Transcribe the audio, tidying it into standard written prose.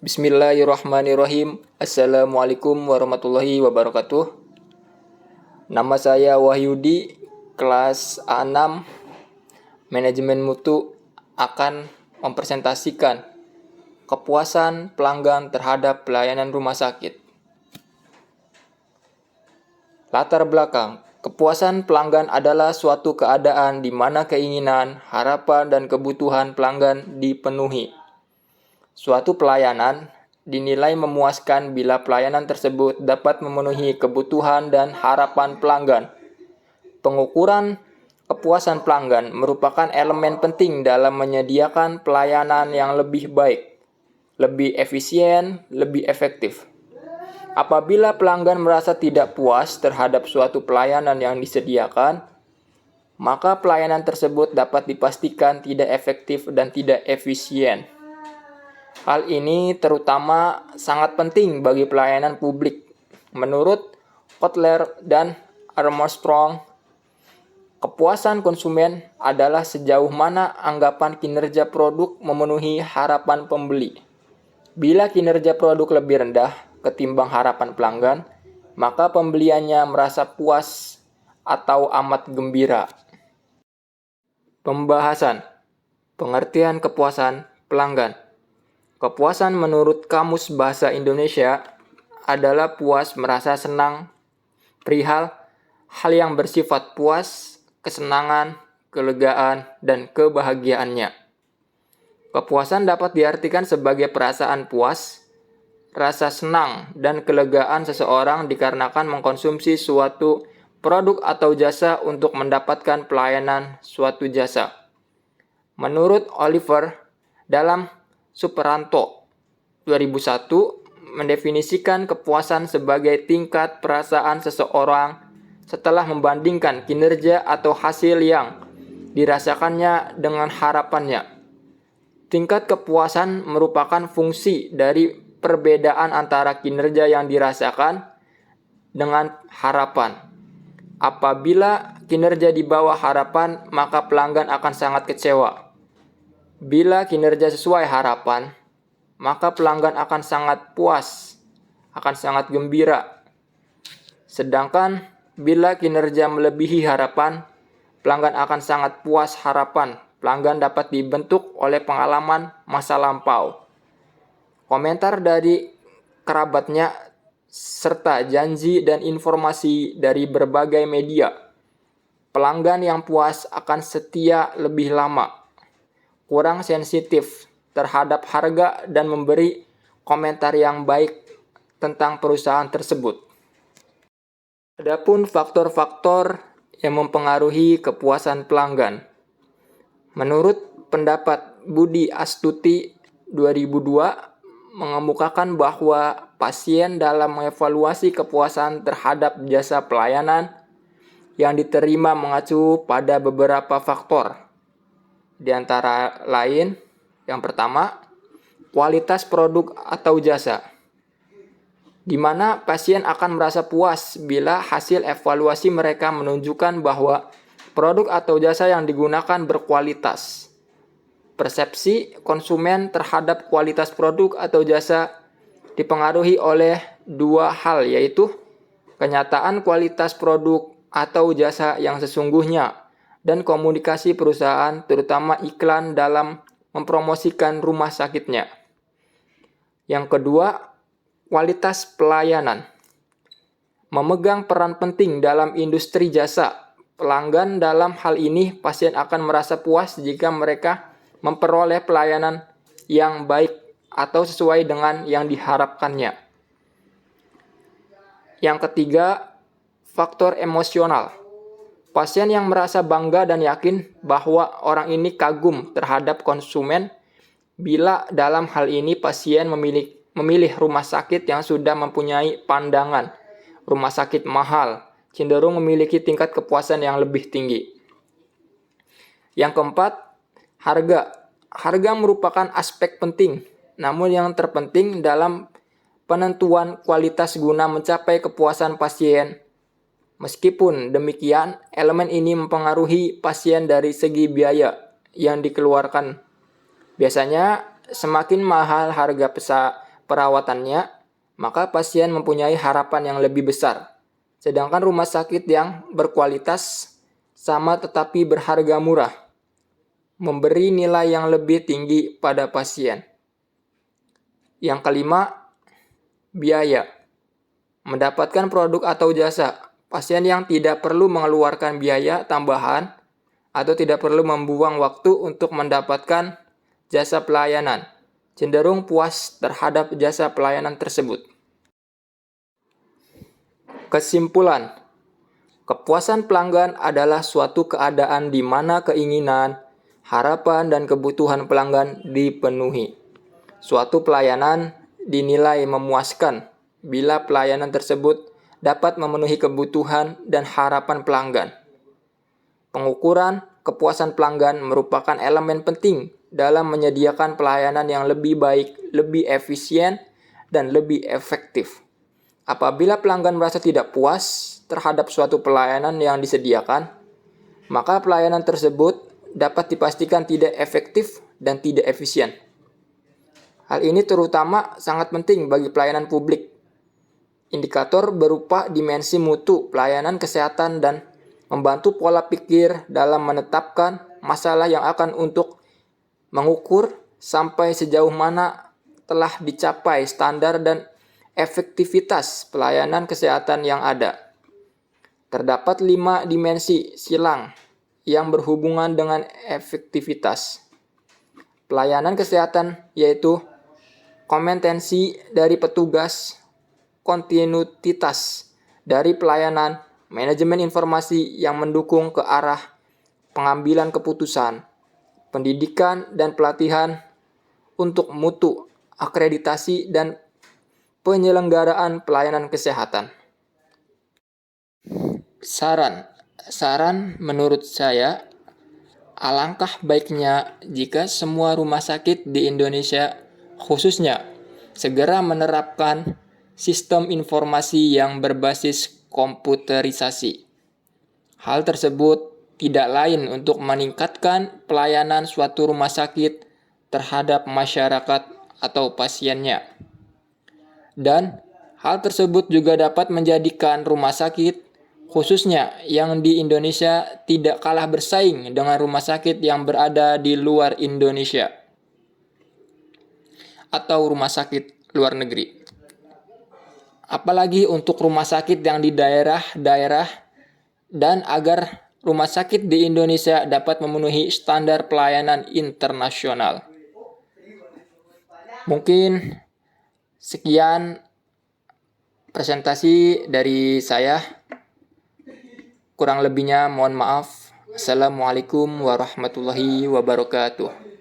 Bismillahirrahmanirrahim. Assalamualaikum warahmatullahi wabarakatuh. Nama saya Wahyudi, kelas A6, Manajemen Mutu, akan mempresentasikan kepuasan pelanggan terhadap pelayanan rumah sakit. Latar belakang. Kepuasan pelanggan adalah suatu keadaan di mana keinginan, harapan, dan kebutuhan pelanggan dipenuhi. Suatu pelayanan dinilai memuaskan bila pelayanan tersebut dapat memenuhi kebutuhan dan harapan pelanggan. Pengukuran kepuasan pelanggan merupakan elemen penting dalam menyediakan pelayanan yang lebih baik, lebih efisien, lebih efektif. Apabila pelanggan merasa tidak puas terhadap suatu pelayanan yang disediakan, maka pelayanan tersebut dapat dipastikan tidak efektif dan tidak efisien. Hal ini terutama sangat penting bagi pelayanan publik. Menurut Kotler dan Armstrong, kepuasan konsumen adalah sejauh mana anggapan kinerja produk memenuhi harapan pembeli. Bila kinerja produk lebih rendah ketimbang harapan pelanggan, maka pembeliannya merasa puas atau amat gembira. Pembahasan. Pengertian kepuasan pelanggan. Kepuasan menurut Kamus Bahasa Indonesia adalah puas merasa senang, perihal hal yang bersifat puas, kesenangan, kelegaan, dan kebahagiaannya. Kepuasan dapat diartikan sebagai perasaan puas, rasa senang, dan kelegaan seseorang dikarenakan mengkonsumsi suatu produk atau jasa untuk mendapatkan pelayanan suatu jasa. Menurut Oliver, dalam Superanto 2001 mendefinisikan kepuasan sebagai tingkat perasaan seseorang setelah membandingkan kinerja atau hasil yang dirasakannya dengan harapannya. Tingkat kepuasan merupakan fungsi dari perbedaan antara kinerja yang dirasakan dengan harapan. Apabila kinerja di bawah harapan, maka pelanggan akan sangat kecewa. Bila kinerja sesuai harapan, maka pelanggan akan sangat puas, akan sangat gembira. Sedangkan bila kinerja melebihi harapan, pelanggan akan sangat puas harapan. Pelanggan dapat dibentuk oleh pengalaman masa lampau, komentar dari kerabatnya, serta janji dan informasi dari berbagai media. Pelanggan yang puas akan setia lebih lama, kurang sensitif terhadap harga, dan memberi komentar yang baik tentang perusahaan tersebut. Adapun faktor-faktor yang mempengaruhi kepuasan pelanggan. Menurut pendapat Budi Astuti 2002 mengemukakan bahwa pasien dalam mengevaluasi kepuasan terhadap jasa pelayanan yang diterima mengacu pada beberapa faktor. Di antara lain, yang pertama, kualitas produk atau jasa, di mana pasien akan merasa puas bila hasil evaluasi mereka menunjukkan bahwa produk atau jasa yang digunakan berkualitas. Persepsi konsumen terhadap kualitas produk atau jasa dipengaruhi oleh dua hal, yaitu kenyataan kualitas produk atau jasa yang sesungguhnya dan komunikasi perusahaan, terutama iklan dalam mempromosikan rumah sakitnya. Yang kedua, kualitas pelayanan memegang peran penting dalam industri jasa. Pelanggan dalam hal ini, pasien akan merasa puas jika mereka memperoleh pelayanan yang baik atau sesuai dengan yang diharapkannya. Yang ketiga, faktor emosional. Pasien yang merasa bangga dan yakin bahwa orang ini kagum terhadap konsumen bila dalam hal ini pasien memilih rumah sakit yang sudah mempunyai pandangan rumah sakit mahal, cenderung memiliki tingkat kepuasan yang lebih tinggi. Yang keempat, harga. Harga merupakan aspek penting, namun yang terpenting dalam penentuan kualitas guna mencapai kepuasan pasien. Meskipun demikian, elemen ini mempengaruhi pasien dari segi biaya yang dikeluarkan. Biasanya, semakin mahal harga perawatannya, maka pasien mempunyai harapan yang lebih besar. Sedangkan rumah sakit yang berkualitas sama tetapi berharga murah, memberi nilai yang lebih tinggi pada pasien. Yang kelima, biaya. Mendapatkan produk atau jasa. Pasien yang tidak perlu mengeluarkan biaya tambahan atau tidak perlu membuang waktu untuk mendapatkan jasa pelayanan, cenderung puas terhadap jasa pelayanan tersebut. Kesimpulan, kepuasan pelanggan adalah suatu keadaan di mana keinginan, harapan, dan kebutuhan pelanggan dipenuhi. Suatu pelayanan dinilai memuaskan bila pelayanan tersebut dapat memenuhi kebutuhan dan harapan pelanggan. Pengukuran kepuasan pelanggan merupakan elemen penting dalam menyediakan pelayanan yang lebih baik, lebih efisien, dan lebih efektif. Apabila pelanggan merasa tidak puas terhadap suatu pelayanan yang disediakan, maka pelayanan tersebut dapat dipastikan tidak efektif dan tidak efisien. Hal ini terutama sangat penting bagi pelayanan publik. Indikator berupa dimensi mutu pelayanan kesehatan dan membantu pola pikir dalam menetapkan masalah yang akan untuk mengukur sampai sejauh mana telah dicapai standar dan efektivitas pelayanan kesehatan yang ada. Terdapat 5 dimensi silang yang berhubungan dengan efektivitas pelayanan kesehatan, yaitu kompetensi dari petugas, kontinuitas dari pelayanan, manajemen informasi yang mendukung ke arah pengambilan keputusan, pendidikan dan pelatihan untuk mutu, akreditasi, dan penyelenggaraan pelayanan kesehatan. Saran menurut saya, alangkah baiknya jika semua rumah sakit di Indonesia khususnya segera menerapkan sistem informasi yang berbasis komputerisasi. Hal tersebut tidak lain untuk meningkatkan pelayanan suatu rumah sakit terhadap masyarakat atau pasiennya. Dan hal tersebut juga dapat menjadikan rumah sakit khususnya yang di Indonesia tidak kalah bersaing dengan rumah sakit yang berada di luar Indonesia atau rumah sakit luar negeri. Apalagi untuk rumah sakit yang di daerah-daerah, dan agar rumah sakit di Indonesia dapat memenuhi standar pelayanan internasional. Mungkin sekian presentasi dari saya. Kurang lebihnya mohon maaf. Assalamualaikum warahmatullahi wabarakatuh.